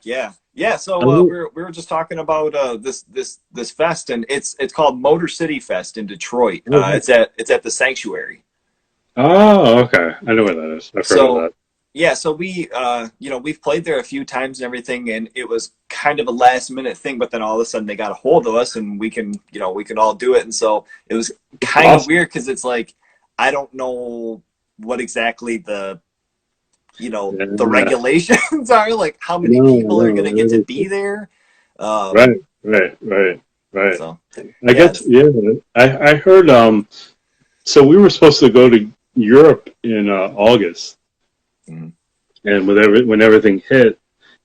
back. Yeah, yeah. So Oh, we were just talking about this fest, and it's called Motor City Fest in Detroit. It's at the Sanctuary. okay. I know where that is. I've heard of So that. yeah, so we've played there a few times and everything, and it was kind of a last minute thing. But then all of a sudden they got a hold of us, and we can all do it. And so it was kind of Awesome. weird because it's like I don't know what exactly the Yeah. regulations are, like how I many know, I people are know. going to get to be there. Right, Um, right. so I yeah, guess, yeah. I heard, so we were supposed to go to Europe in August, mm, and when everything hit,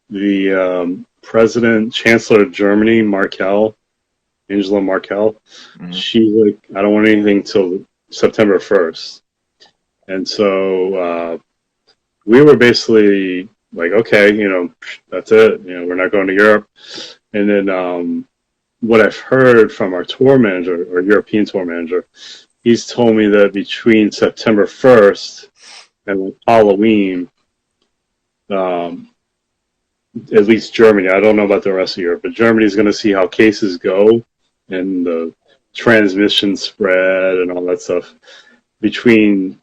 the president, chancellor of Germany, Angela Merkel, mm, she's like, I don't want anything till September 1st. And so we were basically like, okay, that's it. We're not going to Europe. And then what I've heard from our tour manager, or European tour manager, he's told me that between September 1st and Halloween, um, at least Germany, I don't know about the rest of Europe, but Germany's going to see how cases go and the transmission spread and all that stuff between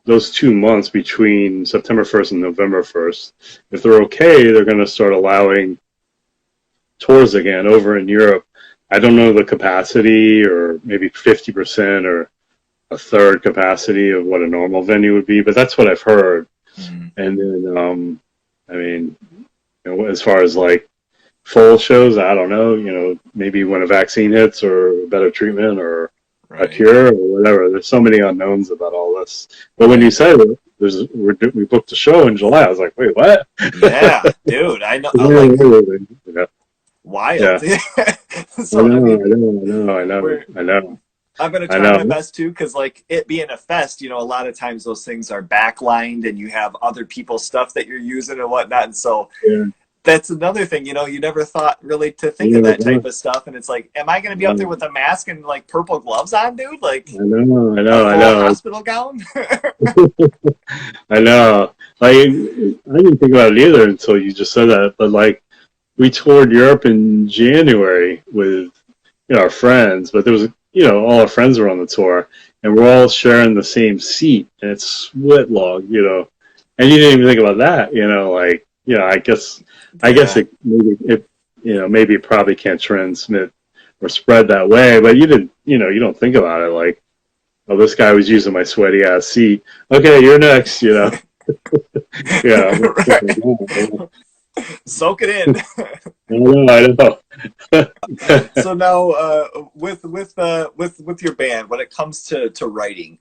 those 2 months, between September 1st and November 1st. If they're okay, they're going to start allowing tours again over in Europe. I don't know the capacity, or maybe 50% or a third capacity of what a normal venue would be, but that's what I've heard. mm, And then, I mean, as far as like full shows, I don't know, maybe when a vaccine hits or better treatment or a right, cure or whatever. There's so many unknowns about all this. But when you right. said we booked a show in July, I was like, wait, what? Yeah, dude, I know. Yeah, Like yeah, wild. yeah. I So I know, mean, I know, I know, I know, we're I know, I'm gonna I try my know. best too, because like it being a fest, a lot of times those things are backlined, and you have other people's stuff that you're using and whatnot. And so Yeah, that's another thing, you never thought really to I think of know, that type of stuff. And it's like, am I gonna be up there with a mask and like purple gloves on, dude? Like I know, I a know, I full know. hospital gown? I know. Like, I didn't think about it either until you just said that. But like, we toured Europe in January with our friends, but there was all our friends were on the tour, and we're all sharing the same seat, and it's split log, and you didn't even think about that, like I guess Yeah. maybe it probably can't transmit or spread that way, but you don't think about it like, oh, this guy was using my sweaty ass seat. Okay, you're next, yeah. Right. Soak it in. I know, I know. So now, with your band, when it comes to writing,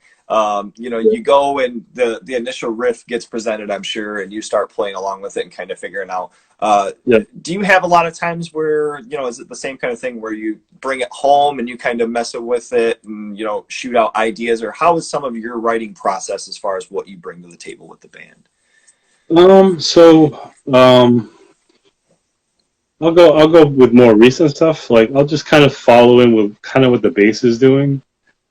you go and the initial riff gets presented, I'm sure, and you start playing along with it and kind of figuring out. Yeah. Do you have a lot of times where is it the same kind of thing where you bring it home and you kind of mess it with it and shoot out ideas, or how is some of your writing process as far as what you bring to the table with the band? So, I'll go with more recent stuff. Like, I'll just kind of follow in with kind of what the bass is doing,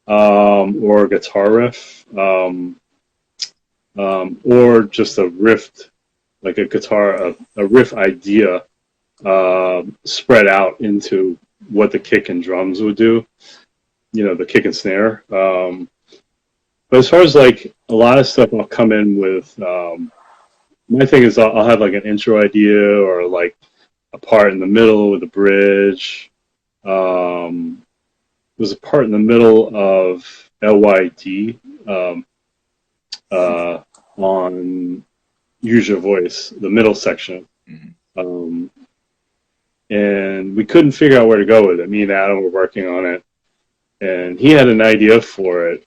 or a guitar riff, or just a riff, like a riff idea, spread out into what the kick and drums would do. The kick and snare. But as far as like a lot of stuff, I'll come in with. My thing is I'll have like an intro idea, or like a part in the middle with a bridge. There's a part in the middle of LYD, on Use Your Voice, the middle section. Mhm. Um, and we couldn't figure out where to go with it. Me and Adam were working on it, and he had an idea for it,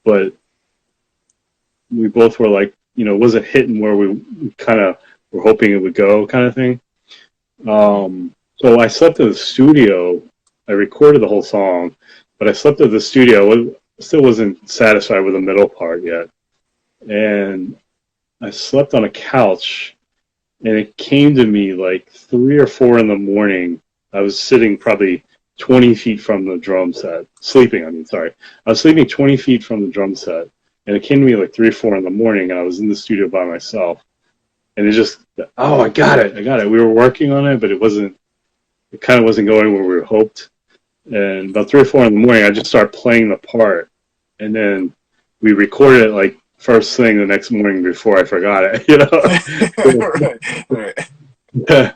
but we both were like, was it hitting where we kind of were hoping it would go, kind of thing. So I slept in the studio. I recorded the whole song, but I slept at the studio. Still wasn't satisfied with the middle part yet, and I slept on a couch. And it came to me like 3 or 4 in the morning. I was sitting probably 20 feet from the drum set, sleeping. I mean, sorry, I was sleeping 20 feet from the drum set, and it came to me like 3 or 4 in the morning, and I was in the studio by myself, and oh, I got it. We were working on it, but it kind of wasn't going where we hoped. And about 3 or 4 in the morning, I just started playing the part, and then we recorded it like first thing the next morning before I forgot it. Right. Yeah.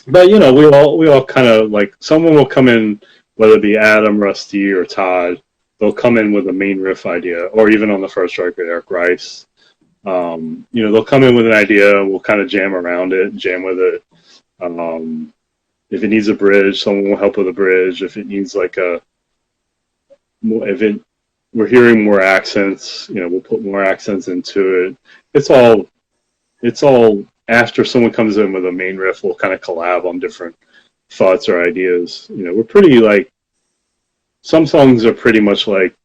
But we all kind of like someone will come in, whether it be Adam, Rusty, or Todd. They'll come in with a main riff idea, or even on the first record, Eric Rice. They'll come in with an idea. We'll kind of jam around it, jam with it. If it needs a bridge, someone will help with a bridge. If it needs we're hearing more accents, we'll put more accents into it. It's all after someone comes in with a main riff, we'll kind of collab on different thoughts or ideas. We're pretty like, some songs are pretty much like,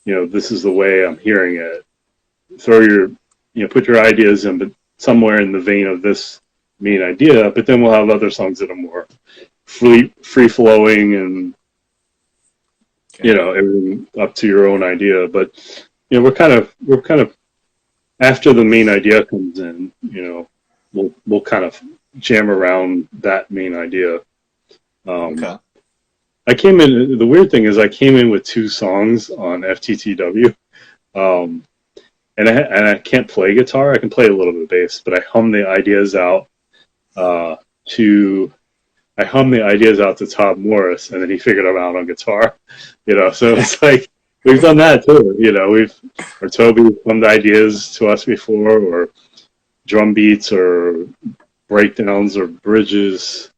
this is the way I'm hearing it. Put your ideas in, but somewhere in the vein of this main idea. But then we'll have other songs that are more free flowing and everything up to your own idea. But we're kind of after the main idea comes in, we'll kind of jam around that main idea. Okay. The weird thing is I came in with 2 songs on FTTW. And I can't play guitar. I can play a little bit of bass, but I hum the ideas out to Todd Morris, and then he figured them out on guitar. So it's like we've done that too. Or Toby hummed ideas to us before, or drum beats, or breakdowns, or bridges,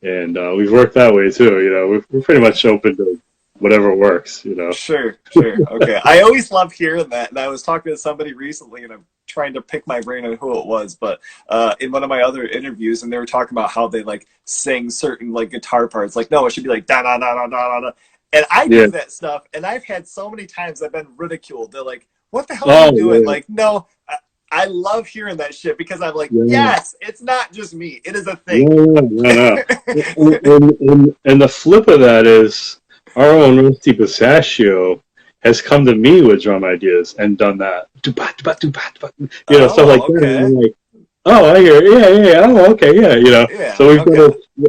and we've worked that way too. We're pretty much open to whatever works. Sure. Okay. I always love hearing that. And I was talking to somebody recently, and I'm trying to pick my brain on who it was, but in one of my other interviews, and they were talking about how they like sing certain like guitar parts. Like, no, it should be like da da da da da da. And I do that stuff, and I've had so many times I've been ridiculed. They're like, "What the hell are you doing?" Like, no. I love hearing that shit because I'm like, yes, it's not just me. It is a thing. No. And the flip of that is, our own Rusty Pistachio has come to me with drum ideas and done that. Stuff like that. And I'm like, oh, I hear it. Yeah. Oh, okay, yeah. So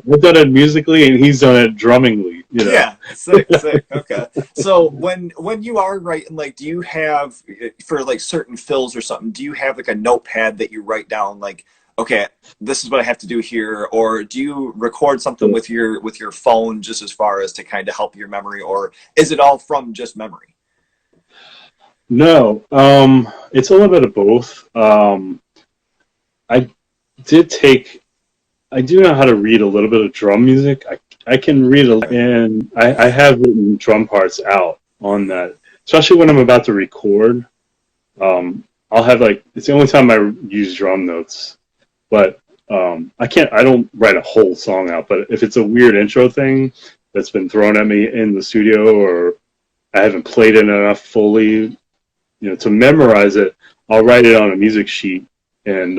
we've done it musically, and he's done it drummingly. Yeah, sick. Okay. So when you are writing, like, do you have, for like certain fills or something, do you have like a notepad that you write down like, okay, this is what I have to do here, or do you record something with your phone just as far as to kind of help your memory, or is it all from just memory? No, it's a little bit of both. I do know how to read a little bit of drum music. I can read and I have written drum parts out on that, especially when I'm about to record. I'll have it's the only time I use drum notes, but I don't write a whole song out. But if it's a weird intro thing that's been thrown at me in the studio, or I haven't played it enough fully, to memorize it, I'll write it on a music sheet and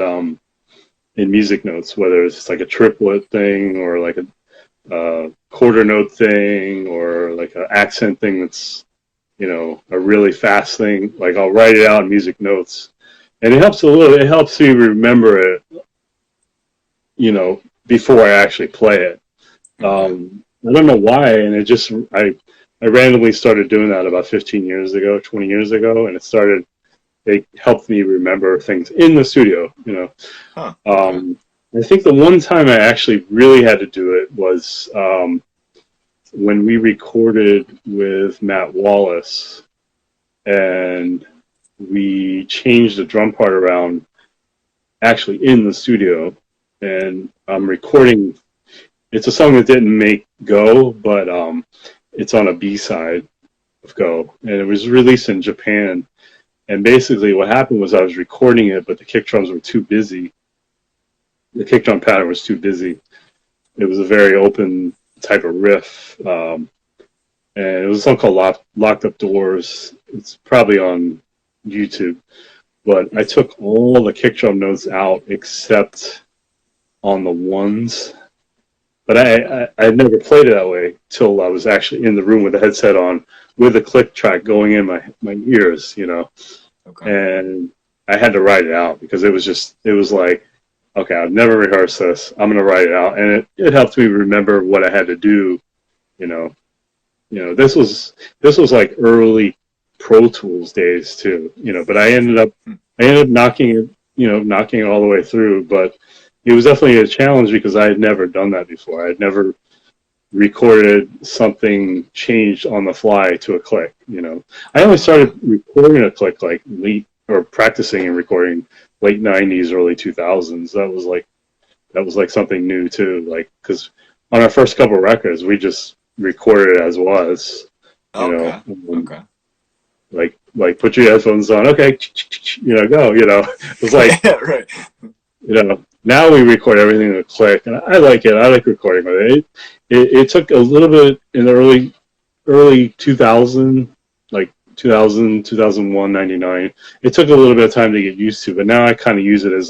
in music notes, whether it's like a triplet thing, or like a quarter note thing, or like an accent thing that's a really fast thing. Like, I'll write it out in music notes, and it helps me remember it before I actually play it. I don't know why, and I randomly started doing that about 20 years ago, and it helped me remember things in the studio. I think the one time I actually really had to do it was when we recorded with Matt Wallace, and we changed the drum part around actually in the studio, and I'm recording. It's a song that didn't make Go, but it's on a B-side of Go, and it was released in Japan. And basically what happened was I was recording it, but the kick drums were too busy. The kick drum pattern was too busy. It was a very open type of riff. And it was a song called Locked Up Doors. It's probably on YouTube. But I took all the kick drum notes out except on the ones. But I had never played it that way till I was actually in the room with the headset on, with a click track going in my ears, Okay. And I had to write it out because it was like, okay, I've never rehearsed this. I'm gonna write it out, and it helped me remember what I had to do. You know, this was like early Pro Tools days too. But I ended up knocking it, knocking it all the way through. But it was definitely a challenge because I had never done that before. I had never recorded something changed on the fly to a click. I only started recording a click like late or practicing and recording late '90s, early 2000s. That was like something new too. Like because on our first couple of records, we just recorded it as was. You know, Okay. Okay. like put your headphones on. Okay, go. It was like Right. now we record everything in a click, and I like it. I like recording with it. It took a little bit in the early 2000, like 2000, 2001, 99. It took a little bit of time to get used to, but now I kind of use it as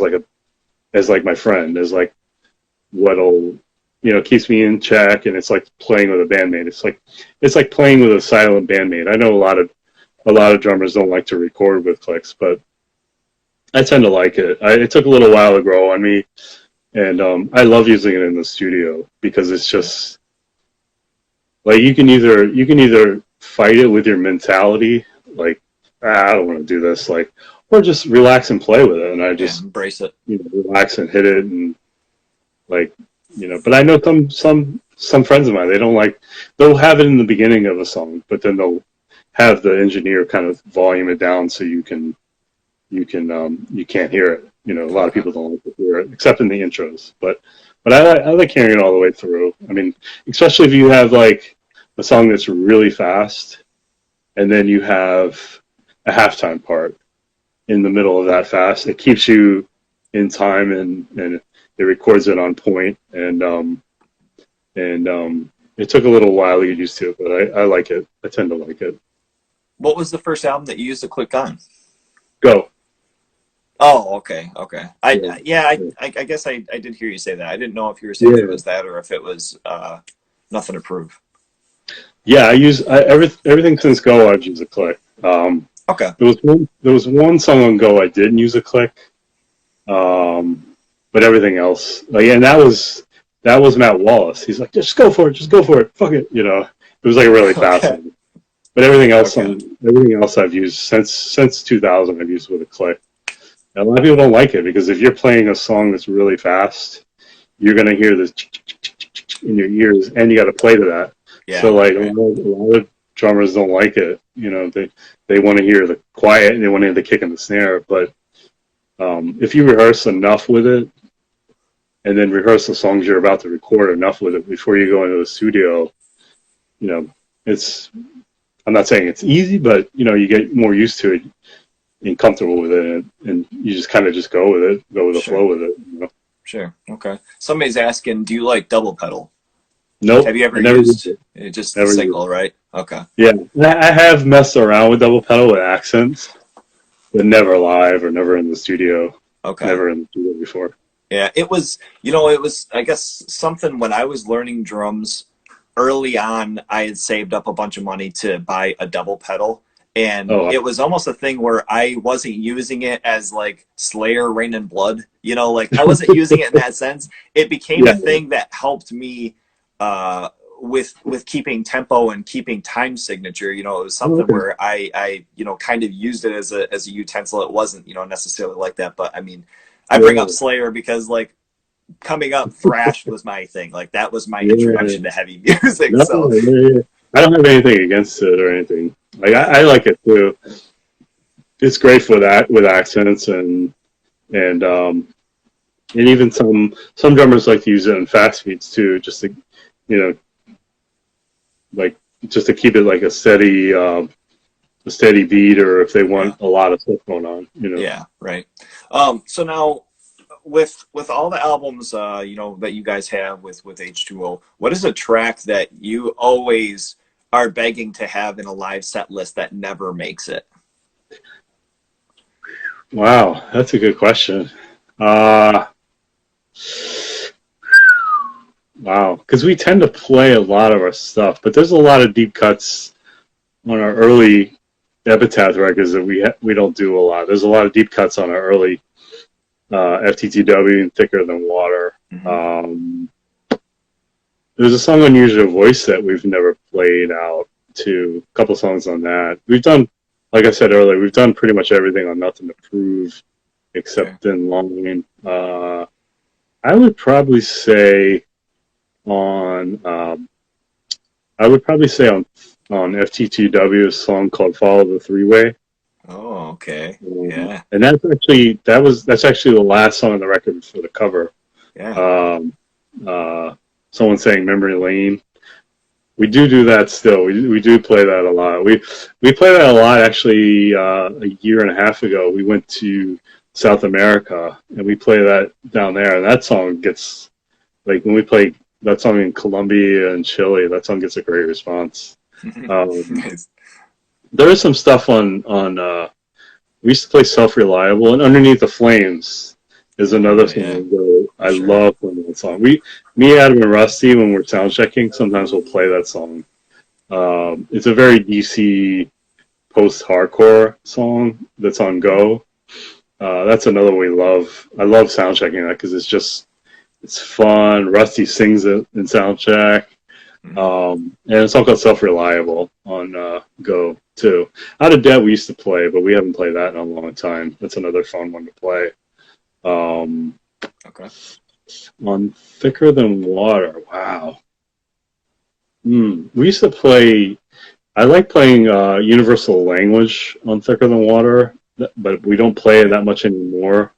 like my friend, as like what'll keeps me in check, and it's like playing with a bandmate. It's like playing with a silent bandmate. I know a lot of drummers don't like to record with clicks, but I tend to like it. It took a little while to grow on me, and I love using it in the studio because it's just like you can either fight it with your mentality, like I don't want to do this, like, or just relax and play with it. And I Yeah. just Embrace it. relax and hit it, and like But I know some friends of mine, they don't like, they'll have it in the beginning of a song, but then they'll have the engineer kind of volume it down so you can't hear it. A lot of people don't like to hear it, except in the intros. But I like hearing it all the way through. I mean, especially if you have like a song that's really fast, and then you have a halftime part in the middle of that fast. It keeps you in time, and it records it on point. And it took a little while to get used to it, but I like it. I tend to like it. What was the first album that you used to click on? Go. Oh, okay, okay. Yeah. I guess I did hear you say that. I didn't know if you were saying if it Yeah. was that or if it was nothing to prove. Yeah, everything since Go. I've used a click. Okay. There was one song on Go I didn't use a click, but everything else, like, and that was Matt Wallace. He's like, just go for it, fuck it. It was like a really fast Okay. one. But everything else, Okay. everything else I've used since 2000, I've used with a click. And a lot of people don't like it because if you're playing a song that's really fast, you're gonna hear this in your ears, and you got to play to that. Yeah. So like Right. a lot of drummers don't like it. They want to hear the quiet and they want to hear the kick and the snare. But if you rehearse enough with it, and then rehearse the songs you're about to record enough with it before you go into the studio, it's. I'm not saying it's easy, but you get more used to it and comfortable with it, and you just kind of just go with it, go with the flow Sure. with it. Sure. Okay. Somebody's asking, do you like double pedal? Nope, Have you ever I never used used it. just the Never used single, it. right? Okay. Yeah, I have messed around with double pedal with accents, but never live or never in the studio. Okay. Never in the studio before. Yeah, it was, I guess, something when I was learning drums early on. I had saved up a bunch of money to buy a double pedal. And Oh, it was almost a thing where I wasn't using it as like Slayer, Rain and Blood. Like I wasn't using it in that sense. It became a yeah, thing that helped me with keeping tempo and keeping time signature. It was something okay. where I kind of used it as a utensil. It wasn't necessarily like that, but I mean, I bring up Yeah, Slayer because like coming up, thrash was my thing. Like that was my yeah. introduction to heavy music. No, So yeah. I don't have anything against it or anything. Like I like it too. It's great for that with accents and even some drummers like to use it in fast beats too, just to you know like just to keep it like a steady beat, or if they yeah, want a lot of stuff going on. yeah, right. So now with all the albums that you guys have with H2O, what is a track that you always are begging to have in a live set list that never makes it? Wow, that's a good question. Uh, wow, because we tend to play a lot of our stuff, but there's a lot of deep cuts on our early Epitaph records that we don't do a lot. There's a lot of deep cuts on our early FTTW and Thicker Than Water. Mm-hmm. There's a song on Use Your Voice that we've never played out to. A couple songs on that. We've done, like I said earlier, we've done pretty much everything on Nothing to Prove Okay. except In Line. I would probably say on on FTTW a song called Follow the Three-Way. Oh, okay. Yeah. And that's actually the last song on the record for the cover. Yeah. Someone saying Memory Lane. We do that still. We do play that a lot. We play that a lot actually. A year and a half ago, we went to South America and we play that down there. And that song gets, like, when we play that song in Colombia and Chile, that song gets a great response. Nice. There is some stuff on we used to play Self Reliable, and Underneath the Flames is another song where I Sure. love playing that song. Me, Adam, and Rusty, when we're sound checking, sometimes we'll play that song. It's a very DC post-hardcore song that's on Go. That's another we love. I love sound checking that because it's fun. Rusty sings it in sound check. And it's all called Self Reliable on Go too. Out of Debt we used to play, but we haven't played that in a long time. That's another fun one to play. Okay. On Thicker Than Water, wow. We used to play. I like playing Universal Language on Thicker Than Water, but we don't play it that much anymore.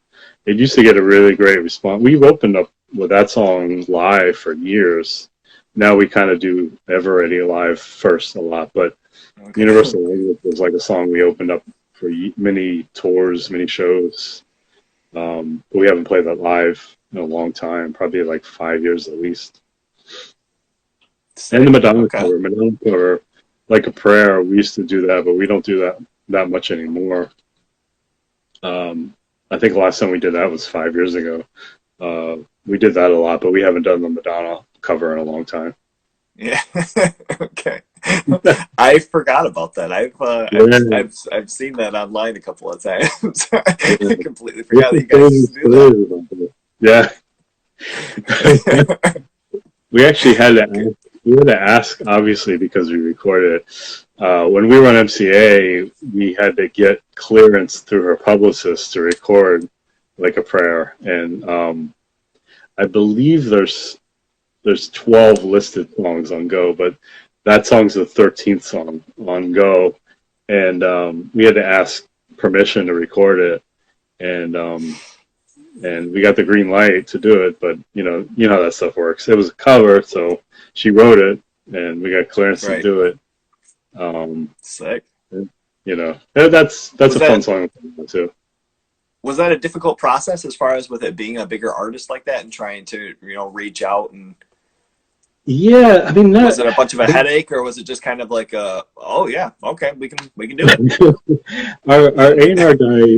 It used to get a really great response. We've opened up with that song live for years. Now we kind of do Ever Ready Live first a lot, but Okay. Universal Language was like a song we opened up for many tours, many shows. But we haven't played that live in a long time, probably like 5 years at least. And the Madonna cover, Like a Prayer, we used to do that, but we don't do that much anymore. I think the last time we did that was 5 years ago. We did that a lot, but we haven't done the Madonna cover in a long time. Yeah. Okay. I forgot about that. I've seen that online a couple of times. I completely forgot that you guys used to do that. Yeah. We actually had to ask, obviously, because we recorded it. When we were on MCA, we had to get clearance through her publicist to record Like a Prayer. And I believe there's 12 listed songs on Go, but that song's the 13th song on Go. And we had to ask permission to record it. And we got the green light to do it, but you know how that stuff works. It was a cover, so she wrote it, and we got clearance to do it. Sick. That's a fun song too. Was that a difficult process as far as with it being a bigger artist like that and trying to reach out and? Yeah, I mean, was it a bunch of a headache, or was it just kind of like oh yeah, okay, we can do it? Our A&R guy,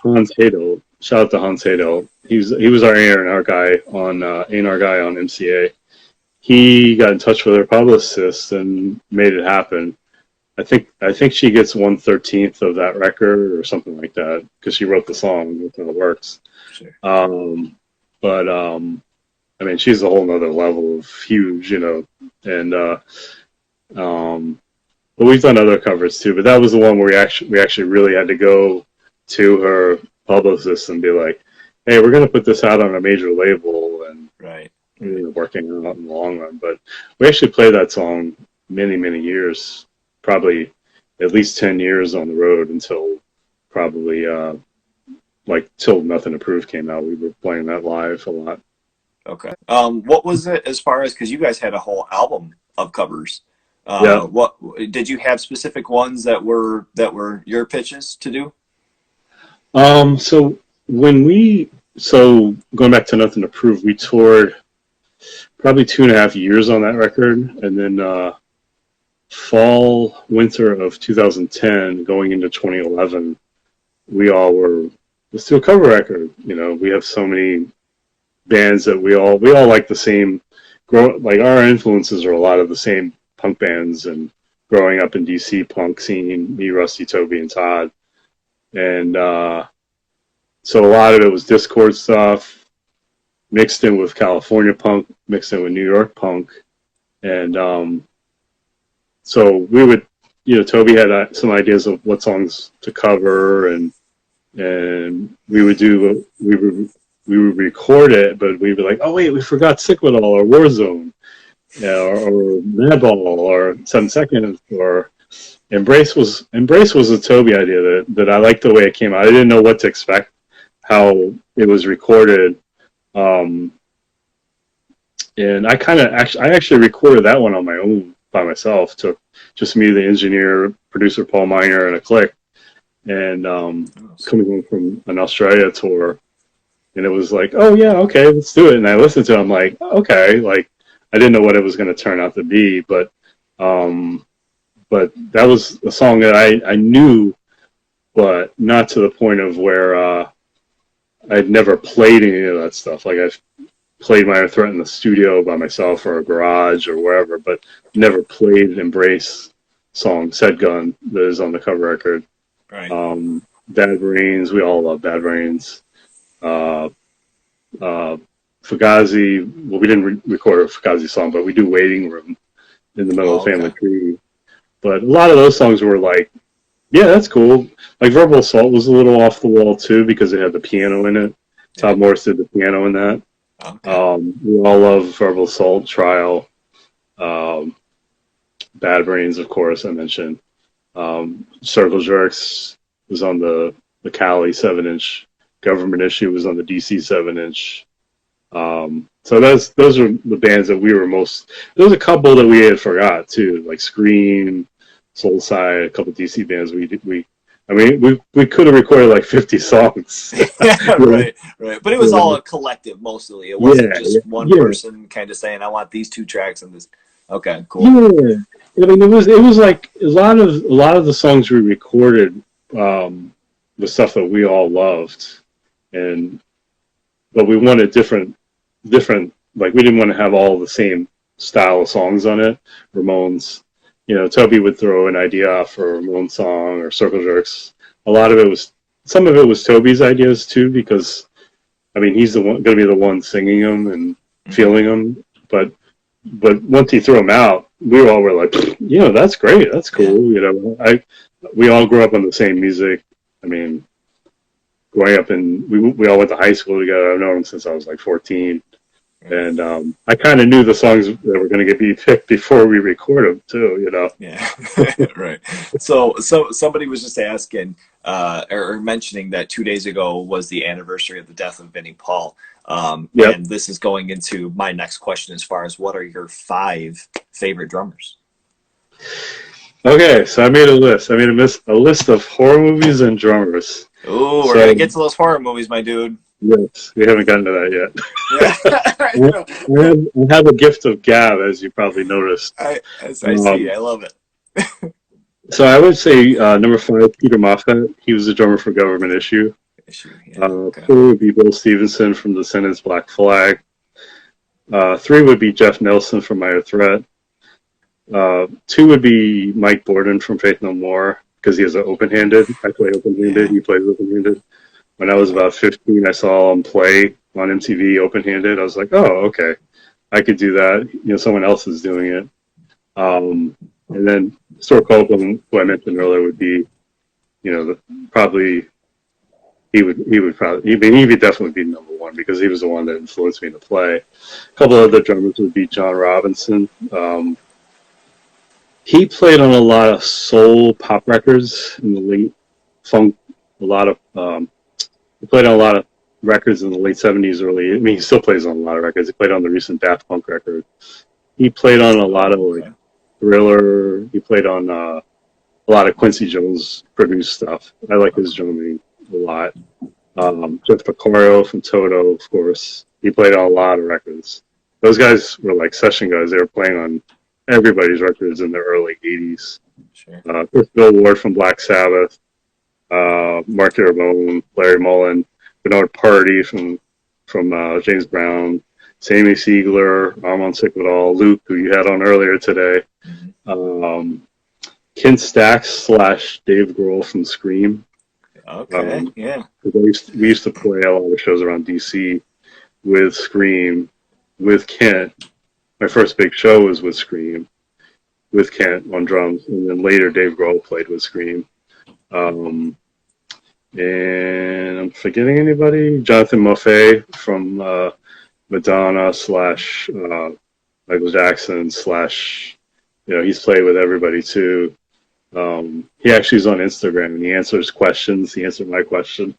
Hans Hadel, shout out to Hans Hadel. He was our A&R guy on MCA. He got in touch with her publicist and made it happen. I think she gets 1/13 of that record or something like that because she wrote the song within the works. Sure. I mean, she's a whole nother level of huge, and but we've done other covers too. But that was the one where we actually really had to go to her publicist and be like, "Hey, we're going to put this out on a major label," and right, working out in the long run. But we actually played that song many years, probably at least 10 years on the road until probably till Nothing to Prove came out. We were playing that live a lot. Okay. What was it as far as, because you guys had a whole album of covers? Yeah. What did you have specific ones that were your pitches to do? So going back to Nothing to Prove, we toured probably 2.5 years on that record, and then fall winter of 2010 going into 2011, we all were, let's do a cover record. We have so many bands that we all like the same, like our influences are a lot of the same punk bands and growing up in DC punk scene, me, Rusty, Toby, and Todd. And so a lot of it was Discord stuff, mixed in with California punk, mixed in with New York punk. And so we would, Toby had some ideas of what songs to cover, and we would record it, but we'd be like, oh wait, we forgot Sick With All or Warzone, or Madball or 7 Seconds or Embrace was a Toby idea that I liked the way it came out. I didn't know what to expect, how it was recorded, and I actually recorded that one on my own by myself. Took just me, the engineer, producer Paul Miner, and a click, and coming home from an Australia tour, and it was like, oh yeah, okay, let's do it. And I listened to it, I'm like, okay, like I didn't know what it was going to turn out to be, but that was a song that I knew, but not to the point of where I'd never played any of that stuff. Like I've played Minor Threat in the studio by myself or a garage or wherever, but never played an Embrace song, Said Gun, that is on the cover record. Right. Bad Brains, we all love Bad Brains. Fugazi, well, we didn't record a Fugazi song, but we do Waiting Room in the Middle of Family Tree. But a lot of those songs were like, yeah, that's cool. Like Verbal Assault was a little off the wall too because it had the piano in it. Todd Morris did the piano in that. Okay. We all love Verbal Assault, Trial, Bad Brains, of course, I mentioned. Circle Jerks was on the Cali 7-inch. Government Issue was on the DC 7-inch. So those are the bands that we were most. There was a couple that we had forgot too, like Scream, Soulside, a couple DC bands. We could have recorded like 50 songs. Right. But it was all a collective mostly. It wasn't just one person kind of saying, "I want these 2 tracks and this." Okay, cool. Yeah, I mean, it was like a lot of the songs we recorded, the stuff that we all loved, but we wanted different. Like we didn't want to have all the same style of songs on it. Ramones, Toby would throw an idea out for a Ramones song or Circle Jerks. Some of it was Toby's ideas too, because I mean he's going to be the one singing them and feeling them. But once he threw them out, we all were like, that's great, that's cool. We all grew up on the same music. I mean, growing up we all went to high school together. I've known him since I was like 14. And I kind of knew the songs that were going to be picked before we record them too, Yeah, right. So somebody was just asking or mentioning that 2 days ago was the anniversary of the death of Vinnie Paul. Yep. And this is going into my next question as far as what are your 5 favorite drummers? Okay, so I made a list. I made a list of horror movies and drummers. Oh, we're gonna get to those horror movies, my dude. Yes, we haven't gotten to that yet. I have a gift of gab, as you probably noticed. I see. I love it. So I would say number 5, Peter Moffat. He was the drummer for Government Issue. 4 would be Bill Stevenson from Descendants, Black Flag. 3 would be Jeff Nelson from Minor Threat. 2 would be Mike Borden from Faith No More, because he has an open-handed. I play open-handed. He plays open-handed. When I was about 15, I saw him play on MTV open-handed. I was like, oh, okay, I could do that. Someone else is doing it. And then Stuart Copeland, who I mentioned earlier, would be, probably he would definitely be number 1 because he was the one that influenced me to play. A couple other drummers would be John Robinson. He played on a lot of soul pop records in the late funk, he played on a lot of records in the late 70s, he still plays on a lot of records. He played on the recent Daft Punk record. He played on a lot of Thriller. He played on a lot of Quincy Jones produced stuff. I like his drumming a lot. Jeff Porcaro from Toto, of course. He played on a lot of records. Those guys were like session guys. They were playing on everybody's records in the early 80s. Sure. Bill Ward from Black Sabbath. Mark Yermone, Larry Mullen, Bernard Party from James Brown, Sammy Siegler, Armand Sick With All, Luke, who you had on earlier today. Kent Stax slash Dave Grohl from Scream. Okay, yeah. 'Cause we used to play a lot of shows around DC with Scream, with Kent. My first big show was with Scream, with Kent on drums, and then later Dave Grohl played with Scream. Um, and I'm forgetting anybody. Jonathan Moffat from Madonna slash Michael Jackson slash, he's played with everybody too. He actually is on Instagram and he answers questions. He answered my question.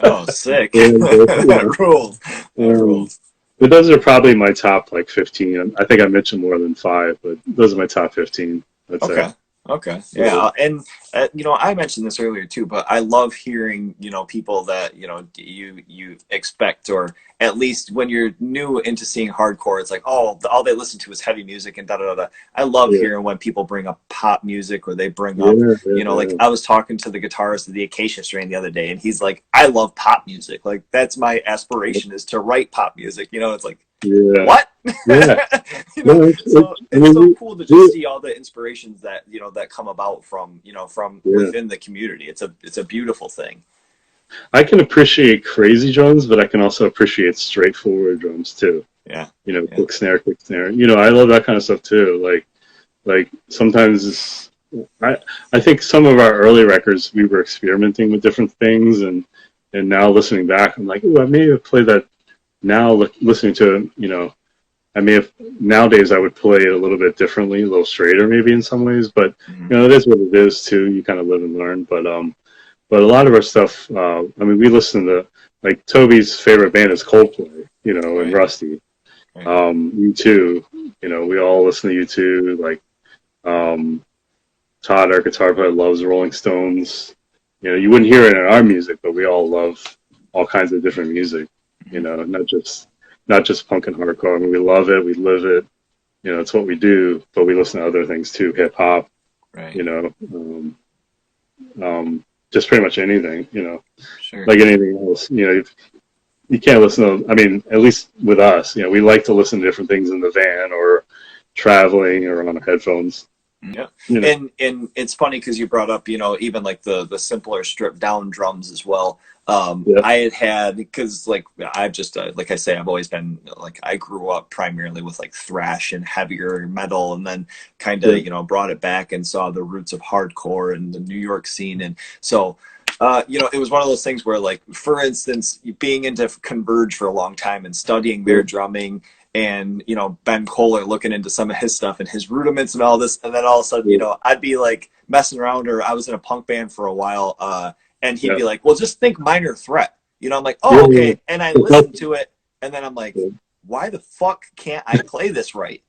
Oh, sick. And, That rules. That um, rules. but those are probably my top like 15. I think I mentioned more than five, but those are my top 15. I'd say. Okay. Okay. Yeah. And, I mentioned this earlier too, but I love hearing, people that, you expect, or at least when you're new into seeing hardcore, it's like, oh, all they listen to is heavy music and da da da. I love Yeah, hearing when people bring up pop music, or they bring up, yeah, yeah, like yeah. I was talking to the guitarist of the Acacia Strain the other day, and he's like, I love pop music. Like, that's my aspiration, is to write pop music. It's like, Yeah. what? Yeah. No, So I it's so mean, cool to just see all the inspirations that that come about from from yeah. within the community. It's a beautiful thing. I can appreciate crazy drums, but I can also appreciate straightforward drums too. Yeah, yeah, Quick snare, quick snare. I love that kind of stuff too. Like sometimes I think some of our early records we were experimenting with different things, and now listening back, I'm like, ooh, I may have played that. Now listening to it, I may have nowadays I would play it a little bit differently, a little straighter maybe in some ways, but hmm it is what it is too. You kind of live and learn. But a lot of our stuff, I mean, we listen to, like, Toby's favorite band is Coldplay, and right, Rusty. right, U2, we all listen to U2. Like, um, Todd, our guitar player, loves Rolling Stones. You wouldn't hear it in our music, but we all love all kinds of different music. hmm Not just punk and hardcore. I mean, we love it, we live it. It's what we do. But we listen to other things too, hip hop. right, You know, just pretty much anything. sure, Like anything else. You can't listen to. I mean, at least with us, we like to listen to different things in the van or traveling or on headphones. yeah. You know, And it's funny because you brought up even like the simpler stripped down drums as well. yeah, I had because like I've just like I say, I've always been like, I grew up primarily with like thrash and heavier metal, and then kind yeah, of brought it back and saw the roots of hardcore and the New York scene. And so it was one of those things where, like, for instance, being into Converge for a long time and studying yeah, their drumming, and Ben Kohler, looking into some of his stuff and his rudiments and all this, and then all of a sudden, yeah, I'd be like messing around, or I was in a punk band for a while, and he'd yeah, be like, well, just think Minor Threat. I'm like, yeah, oh, yeah. okay. And I It's not- listened to it, and then I'm like, yeah. why the fuck can't I play this right?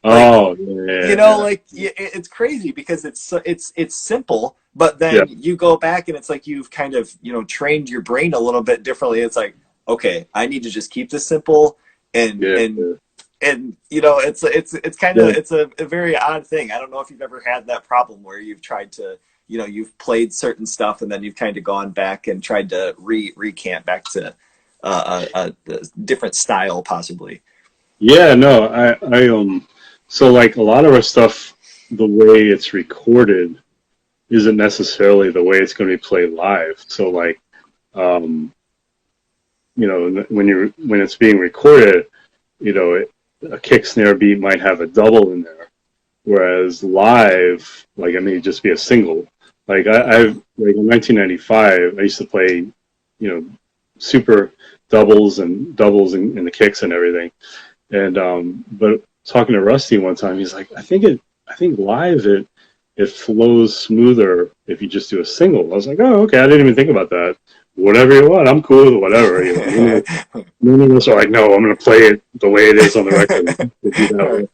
Like, Oh, yeah, yeah, like, it's crazy because it's simple, but yeah, then you go back and it's like you've kind of trained your brain a little bit differently. It's like, okay, I need to just keep this simple, and yeah, and yeah, and it's kind of, yeah. it's a very odd thing. I don't know if you've ever had that problem where you've tried to, you've played certain stuff and then you've kind of gone back and tried to recant back to a different style possibly. Yeah, no, so like a lot of our stuff, the way it's recorded isn't necessarily the way it's going to be played live. So like, um, when it's being recorded, a kick snare beat might have a double in there, whereas live, like, I mean, it'd just be a single. Like I've like in 1995, I used to play, super doubles in the kicks and everything. And but talking to Rusty one time, he's like, I think live it flows smoother if you just do a single. I was like, oh, okay, I didn't even think about that. Whatever you want, I'm cool with whatever. None of us are like, no, I'm gonna play it the way it is on the record. If you that way.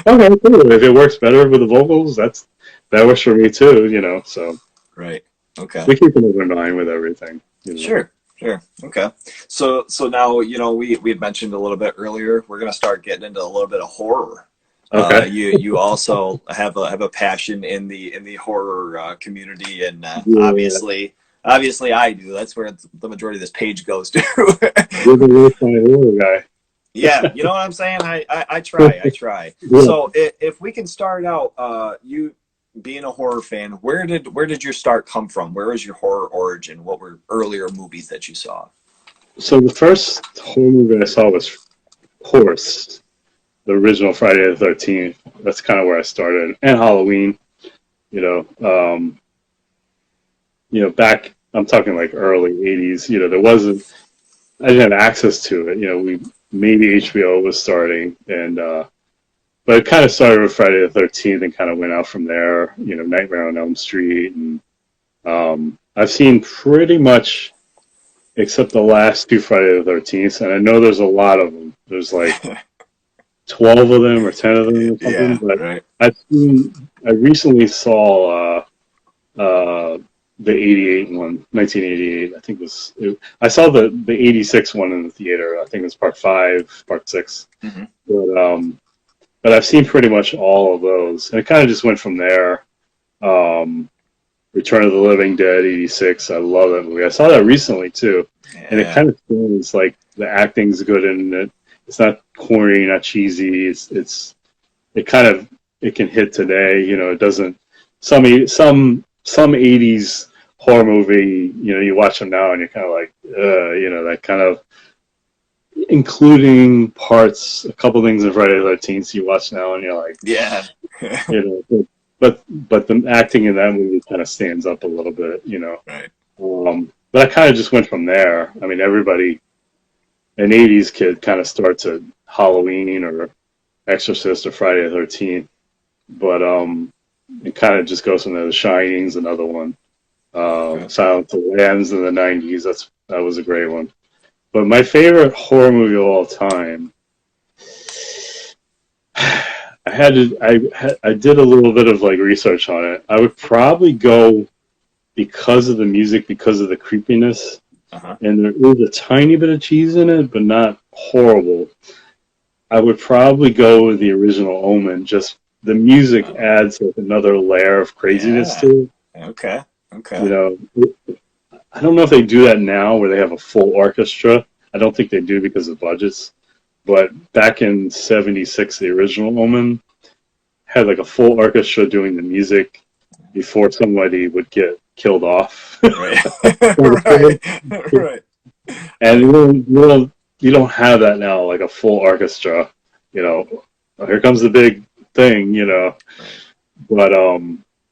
Okay, cool. If it works better with the vocals, that works for me too. So Right. Okay. we keep an open mind with everything. Sure. Sure. Okay. So now, we had mentioned a little bit earlier, we're going to start getting into a little bit of horror. Okay. You also have a passion in the horror community, and Yeah, obviously I do. That's where the majority of this page goes to. you're the real funny horror guy. Yeah, you know what I'm saying? I try. Yeah. So if we can start out, being a horror fan, where did your start come from? Where was your horror origin? What were earlier movies that you saw? So the first horror movie I saw was Horse, the original Friday the 13th. That's kind of where I started, and Halloween. You know, back I'm talking like early '80s. There wasn't I didn't have access to it. We maybe HBO was starting, and but it kind of started with Friday the 13th and kind of went out from there. Nightmare on Elm Street, and I've seen pretty much except the last two Friday the 13th, and I know there's a lot of them. There's like 12 of them or 10 of them or something. Yeah, But right. I recently saw the 88 one, 1988. I think I saw the 86 one in the theater. I think it was part 5, part 6. Hmm. But I've seen pretty much all of those, and it kind of just went from there. Return of the Living Dead, 86. I love that movie. I saw that recently too, and it Yeah. kind of feels like the acting's good in it. It's not corny, not cheesy. It can hit today. It doesn't. Some 80s horror movie. You watch them now and you're kind of like, that kind of, including parts, a couple things in Friday the 13th you watch now and you're like, Yeah. but the acting in that movie kind of stands up a little bit. Right. But I kind of just went from there. I mean, everybody, an 80s kid kind of starts at Halloween or Exorcist or Friday the 13th. But it kind of just goes from there. The Shining's another one. Okay. Silence of the Lambs in the 90s. That was a great one. But my favorite horror movie of all time, I did a little bit of like research on it. I would probably go because of the music, because of the creepiness, Uh-huh. and there is a tiny bit of cheese in it, but not horrible. I would probably go with the original Omen. Just the music Oh, adds like another layer of craziness yeah. to it. Okay. You Okay. know, I don't know if they do that now where they have a full orchestra. I don't think they do because of budgets. But back in '76, the original Omen had like a full orchestra doing the music before somebody would get killed off. Right. Right. Right. And Right. you don't have that now, like a full orchestra. Here comes the big thing. Right. But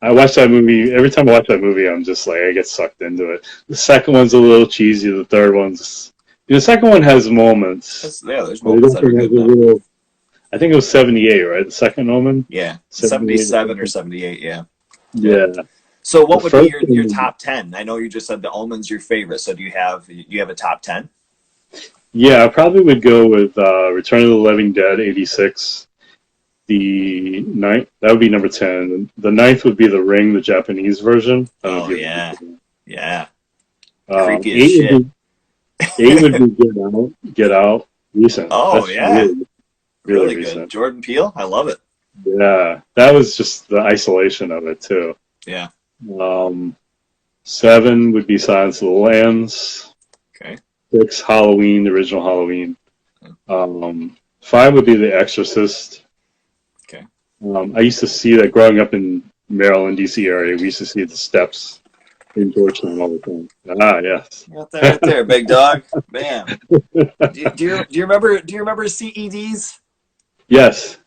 I watch that movie. Every time I watch that movie, I'm just like I get sucked into it. The second one's a little cheesy. The third one's the second one has moments. Yeah, there's But moments that are it has good a though. little. I think it was '78, right? The second Omen, Yeah. '78. 77 or 78, yeah. Yep. Yeah, So the what would be first your one. top 10? I know you just said the Omen's your favorite. So do you have a top 10? Yeah, I probably would go with Return of the Living Dead, '86. The ninth, that would be number 10. The ninth would be The Ring, the Japanese version. I don't know Oh if yeah. you Yeah. ever. Creepy as Eight shit. would be Get Out. Get Out. Recent. Oh That's yeah. really Really good. recent. Jordan Peele. I love it. Yeah, that was just the isolation of it too. Yeah. Um, 7 would be Silence of the Lambs. Okay. 6, Halloween, the original Halloween. 5 would be The Exorcist. Okay. I used to see that growing up in Maryland, D.C. area. We used to see the steps in Georgetown all the time. Ah, yes. Got that right there, big dog. Bam. Do you remember CEDs? Yes.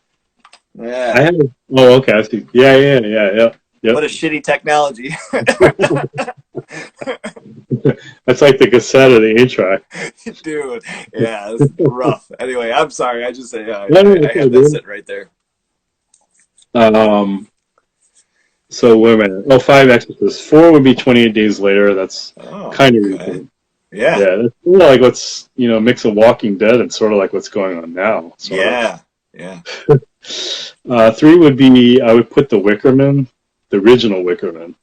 Yeah. I have. Oh, okay. I see. Yeah. What Yep. a shitty technology. That's like the cassette of the 8-track. Dude. Yeah, it's rough. Anyway, I'm sorry. I just say No, I it's all have that good. sitting right there. Um, so wait a minute. Oh, 5 Exorcists. 4 would be 28 Days Later. That's Oh, kind of okay. recent. Yeah. Yeah, that's sort of like what's mix of Walking Dead and sort of like what's going on now. Sort Yeah. Yeah. of. 3 would be I would put the Wickerman, the original Wickerman,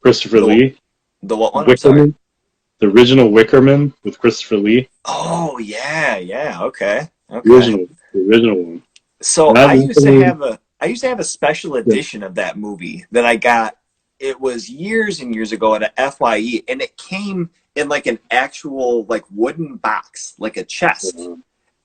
Christopher The Lee. the what one? I'm sorry. Wickerman, the original Wickerman with Christopher Lee. Oh yeah, yeah. Okay. The Okay. original one. So And I used to have a special yeah. edition of that movie that I got. It was years and years ago at a FYE, and it came in like an actual like wooden box, like a chest.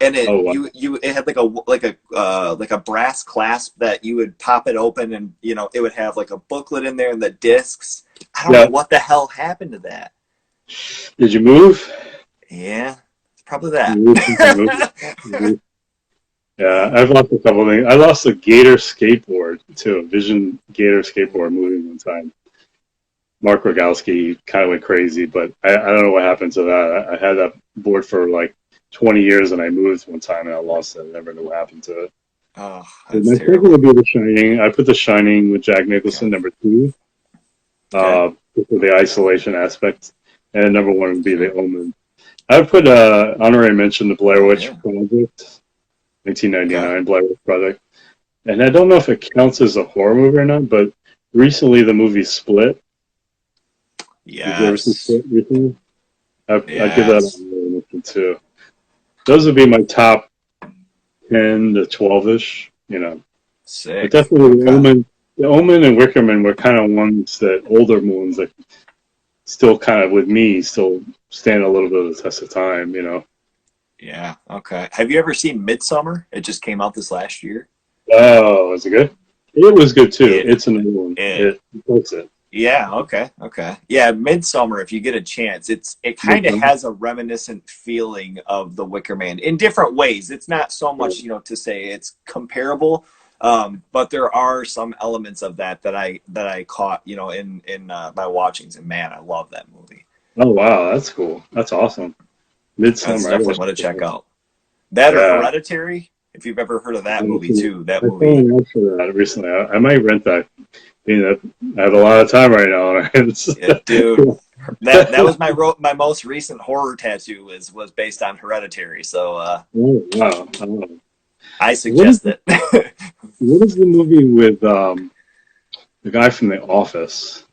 and it Oh, wow. it had like a brass clasp that you would pop it open, and it would have like a booklet in there and the discs. I don't know Yeah. what the hell happened to that. Did you move? Yeah, it's probably that. You moved since you moved? Yeah, I've lost a couple of things. I lost a Gator skateboard too, a Vision Gator skateboard moving one time. Mark Rogowski kind of went crazy, but I don't know what happened to that. I had that board for like 20 years, and I moved one time and I lost it. I never know what happened to it. Oh, But that's my second terrible. would be The Shining. I put The Shining with Jack Okay. Nicholson, number two, Okay. for the isolation aspect, and number one would be Okay. The Omen. I would put honorary mention the Blair Oh Witch yeah. Project, Okay. 1999 Blair Witch Project. And I don't know if it counts as a horror movie or not, but recently the movie Split. Did you ever see Yes. Split recently? I'd give that a Yes. mention too. Those would be my top 10 to 12-ish, But Sick. definitely Okay. The Omen and Wickerman were kind of ones that older ones that still kind of with me still stand a little bit of the test of time. Yeah. Okay. Have you ever seen Midsummer? It just came out this last year. Oh, is it good? It was good too. It It's another one. it It that's it. Yeah, okay, okay. Yeah, Midsummer, if you get a chance, it kind of Midsummer. has a reminiscent feeling of The Wicker Man in different ways. It's not so much, to say it's comparable, but there are some elements of that I caught, in my watchings, and man, I love that movie. Oh wow, that's cool. That's awesome. That's Midsummer. I definitely watched one to check it. out. That or Yeah. Hereditary, if you've ever heard of that movie Actually, too. That I fell movie, in love for that recently. I might rent that. I have a lot of time right now on our hands. yeah, dude. That was my most recent horror tattoo was based on Hereditary. So Oh wow. Oh. I What is suggest it. what is the movie with the guy from The Office?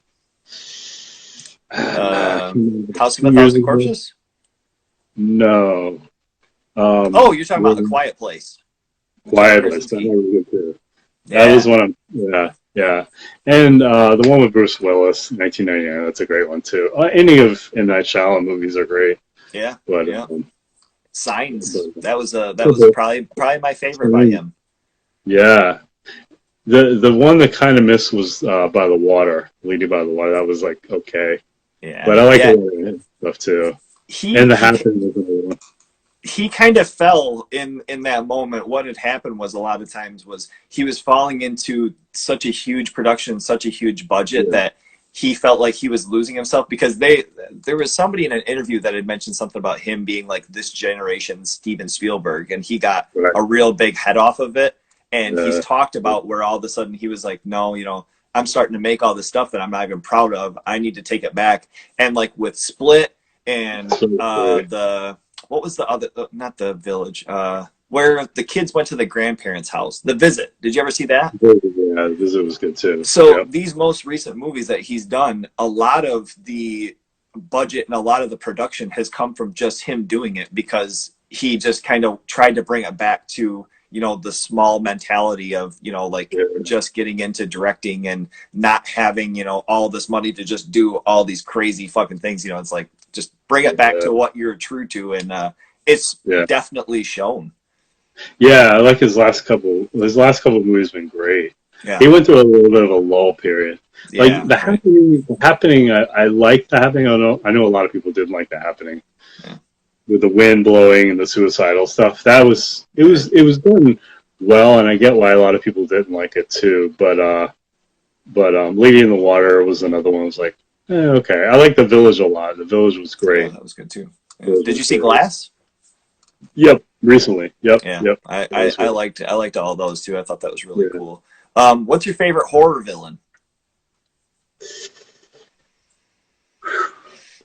I can't remember. House of a 2 years Thousand ago. Corpses. No. Oh, you're talking about A With Quiet Place with John Quiet List. That Krasinski. was good too. That was Yeah, one of yeah, yeah. And the one with Bruce Willis, 1999. That's a great one too. Any of M. Night Shyamalan movies are great, yeah, but yeah. Signs. but, That was probably my favorite by him. yeah. The one that kind of missed was by the water, Leading by the Water. That was like okay, but Yeah, I like a yeah. lot of his stuff too. He And The he Happen was another one. he kind of fell in that moment. What had happened was a lot of times was he was falling into such a huge production, such a huge budget Yeah, that he felt like he was losing himself because there was somebody in an interview that had mentioned something about him being like this generation's Steven Spielberg, and he got right. a real big head off of it. And he's Uh, talked about where all of a sudden he was like, no, I'm starting to make all this stuff that I'm not even proud of. I need to take it back. And like with Split and so, the what was the other, not The Village, where the kids went to the grandparents' house, The Visit. Did you ever see that? yeah, the Visit was good too. So Yep. these most recent movies that he's done, a lot of the budget and a lot of the production has come from just him doing it because he just kind of tried to bring it back to the small mentality of like Yeah, just getting into directing and not having all this money to just do all these crazy fucking things. It's like just bring it back yeah, to what you're true to, and it's yeah. definitely shown. Yeah, I like his last couple. His last couple of movies have been great. Yeah, He went through a little bit of a lull period. Like yeah, the right. happening, the happening. I like the happening. I know a lot of people didn't like the happening Yeah, with the wind blowing and the suicidal stuff. It right. was done well, and I get why a lot of people didn't like it too. But Lady in the Water was another one. I was like, okay. I like The Village a lot. The Village was Yeah, great. that was good too. Yeah. Village Did was you see great. Glass? Yep, recently. Yep, Yeah, yep. I, That I, was I good. liked all those too. I thought that was really Yeah. cool. What's your favorite horror villain?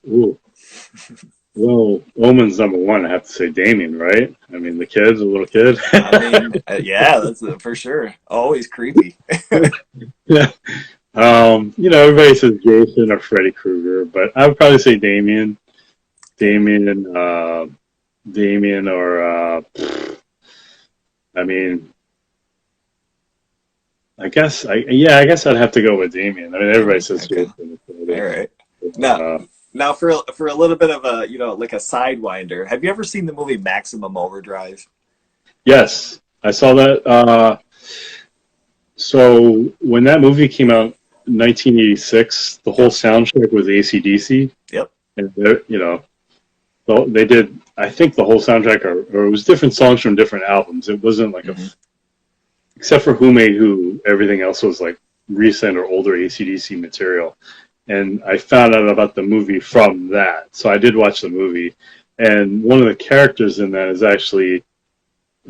Ooh. Well, Omen's number one. I have to say Damien, right? I mean, the kid's a little kid. I mean, yeah, that's for sure. Always creepy. Yeah. Everybody says Jason or Freddy Krueger, but I would probably say Damien. Okay. Damien, Damien, or I mean, I guess I'd have to go with Damien. I mean, everybody Damien. says Okay. Jason or All Freddy. right. Now, Now for a little bit of a like a sidewinder, have you ever seen the movie Maximum Overdrive? Yes, I saw that. So when that movie came out in 1986, the whole Yep. soundtrack was AC/DC, Yep. and they did. I think the whole soundtrack, or it was different songs from different albums. It wasn't like Hmm. except for Who Made Who, everything else was like recent or older AC/DC material. And I found out about the movie from that. So I did watch the movie, and one of the characters in that is actually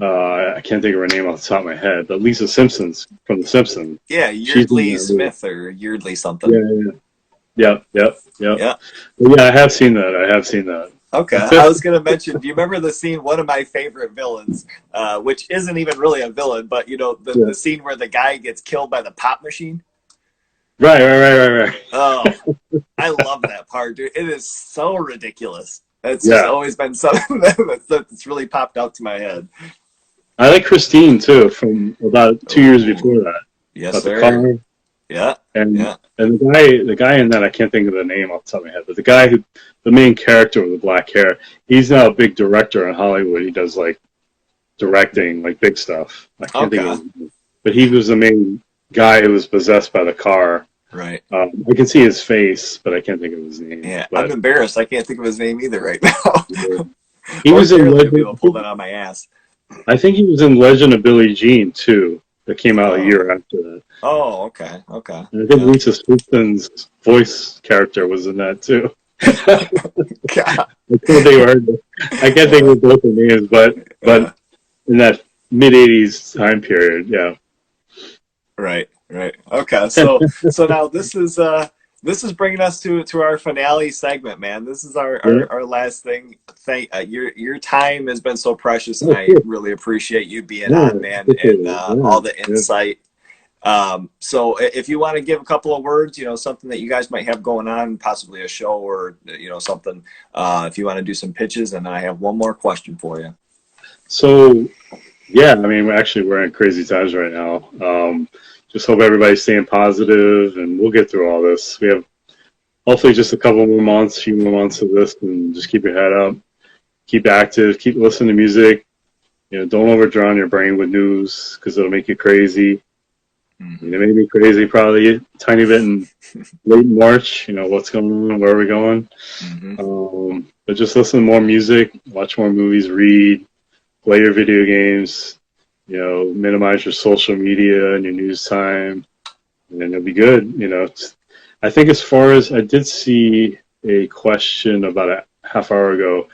I can't think of her name off the top of my head, but Lisa Simpson's from The Simpsons. Yeah, She's in Yeardley that movie. Smith or Yeardley Yeah, something. yeah, yeah, yep, yep. Yeah. But yeah, I have seen that. I have seen that. Okay. I was gonna mention. Do you remember the scene? One of my favorite villains, which isn't even really a villain, but Yeah. the scene where the guy gets killed by the pop machine. Right. Oh, I love that part, dude. It is so ridiculous. It's just Yeah, always been something that's really popped out to my head. I like Christine too from about 2 years Oh, before that. yes, About the sir. car. Yeah, And yeah. the guy in that I can't think of the name off the top of my head, but the main character with the black hair, he's now a big director in Hollywood. He does like directing, like big stuff. I can't think of Okay. his name. But he was the main guy who was possessed by the car. Right. I can see his face, but I can't think of his name. Yeah, I'm But embarrassed. I can't think of his name either right uh, now. he was in Ordinarily, I'd be able Legend. to pull that on my ass. I think he was in Legend of Billie Jean too. That came out a Oh, year after that. oh, okay, okay. And I think Yeah. Lisa Simpson's voice character was in that too. God. I can't think of I can't think of both the names, but Uh, in that mid '80s time period, yeah. right, right. Okay, so now this is bringing us to our finale segment, man. This is Yeah. our last thing. Thank your time has been so precious, and Oh, I cool. really appreciate you being Yeah, on, man, appreciate and it. all the Yeah. insight. So if you want to give a couple of words, something that you guys might have going on, possibly a show or something. If you want to do some pitches, and I have one more question for you. So, yeah, I mean, we're in crazy times right now. Just hope everybody's staying positive, and we'll get through all this. We have hopefully just a couple more months, few more months of this, and just keep your head up, keep active, keep listening to music. Don't overdrown your brain with news because it'll make you crazy. Hmm. It made me crazy probably a tiny bit in late March. What's going on, where are we going? Hmm. But just listen to more music, watch more movies, read, play your video games. Minimize your social media and your news time, and then it'll be good. I think as far as I did see a question about a half hour ago,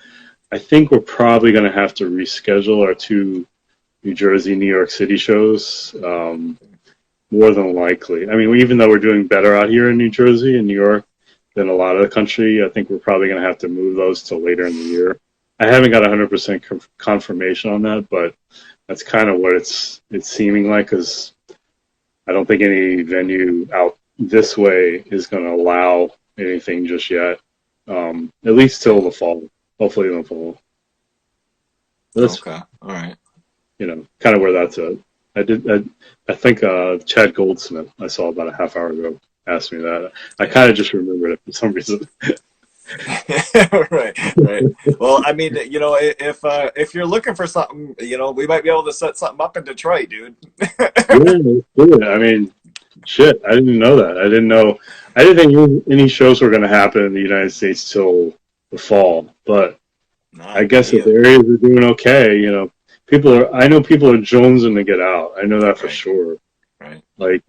I think we're probably going to have to reschedule our two New Jersey, New York City shows. More than likely. I mean, even though we're doing better out here in New Jersey and New York than a lot of the country, I think we're probably going to have to move those till later in the year. I haven't got 100% confirmation on that, but that's kind of what it's seeming like, because I don't think any venue out this way is going to allow anything just yet. At least till the fall. Hopefully in the fall. That's Okay. All right. kind of where that's at. I think Chad Goldsmith, I saw about a half hour ago, asked me that. I Yeah. kind of just remembered it for some reason. Right, right. Well, I mean, if you're looking for something, we might be able to set something up in Detroit, dude. Yeah, let's do it. I mean, shit, I didn't know that. I didn't think any shows were going to happen in the United States till the fall. But I Not guess me if the either. areas are doing okay, I know people are jonesing to get out. I know that for Right, sure. right. Like,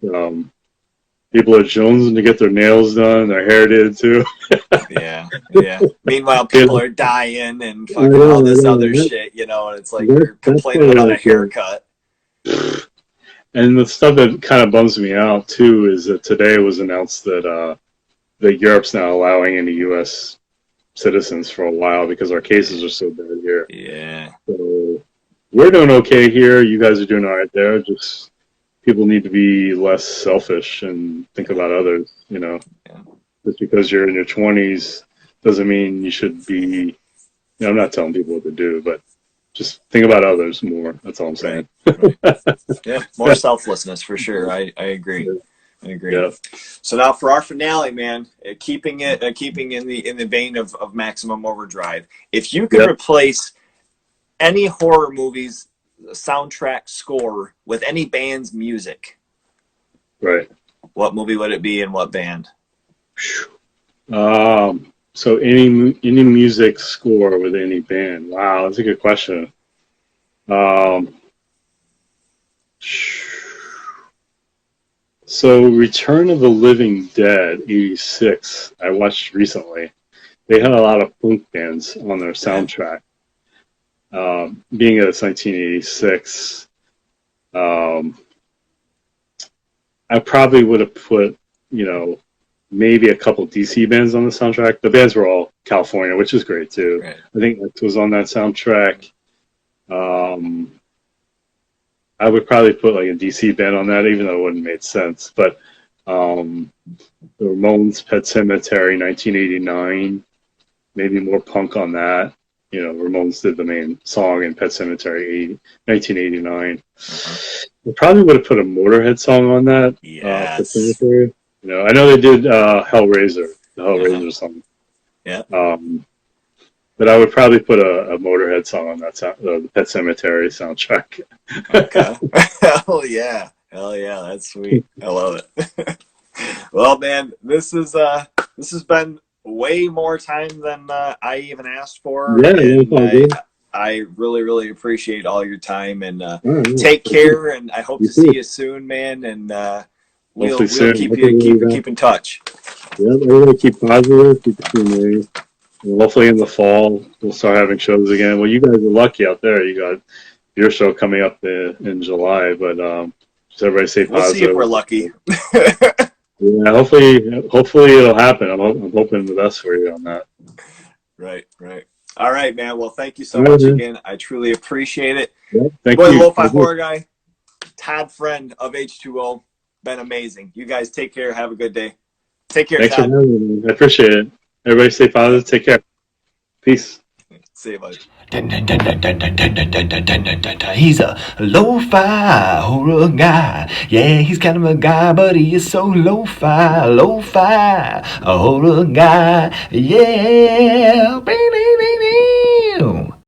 people are jonesing to get their nails done, their hair did too. Yeah, yeah. Meanwhile, You people are dying and I fucking all know, I this know. other shit, and it's like That, you're that's complaining part of about a it. haircut. And the stuff that kind of bums me out too is that today it was announced that Europe's not allowing any U.S. citizens for a while because our cases are so bad here. Yeah, So we're doing okay here. You guys are doing all right there. Just people need to be less selfish and think yeah, about others. yeah. Just because you're in your 20s doesn't mean you should be. I'm not telling people what to do, but just think about others more. That's all I'm Right, saying. right. Yeah, more selflessness for sure. I agree. I agree. Yeah. So now for our finale, man, keeping in the vein of Maximum Overdrive, if you could Yeah. replace any horror movie's soundtrack score with any band's music, Right. what movie would it be and what band? So any music score with any band? Wow, that's a good question. Um, so Return of the Living Dead '86, I watched recently. They had a lot of punk bands on their Yeah. soundtrack. Being that it's 1986, um, I probably would have put, maybe a couple DC bands on the soundtrack. The bands were all California, which is great too. Right. I think X was on that soundtrack. Um, I would probably put like a DC band on that, even though it wouldn't make sense. But the Ramones' Pet Sematary 1989, maybe more punk on that. Ramones did the main song in Pet Sematary 1989. I probably would have put a Motorhead song on that. Pet Yes. Sematary. I know they did Hellraiser, the Uh-huh. Hellraiser song. Yeah. But I would probably put a Motorhead song on that the Pet Sematary soundtrack. Okay. Hell yeah. Hell yeah. That's sweet. I love it. Well, man, this has been way more time than I even asked for, Yeah, that's and all good. I really really appreciate all your time, and All right, take thank you. care, and I hope You to see too. you soon, man, and Hopefully we'll soon. Hopefully we'll be back. keep in touch. Yeah, everybody keep positive, keep the team away. And hopefully in the fall we'll start having shows again. Well, you guys are lucky out there. You got your show coming up in July, but just everybody stay We'll see if positive. we're lucky. Yeah, hopefully it'll happen. I'm hoping the best for you on that. Right, right. All right, man. Well, thank you so All right, much man. again. I truly appreciate it. Yeah, thank Boy, you. Lo-Fi Thank you. Horror Guy, Todd Friend of H2O, been amazing. You guys take care. Have a good day. Take care, Thanks for Todd. having me. I appreciate it. Everybody stay Yeah. positive. Take care. Peace. See you, bud. He's a lo-fi horror guy. Yeah, he's kind of a guy, but he is so lo-fi, a horror guy. Yeah.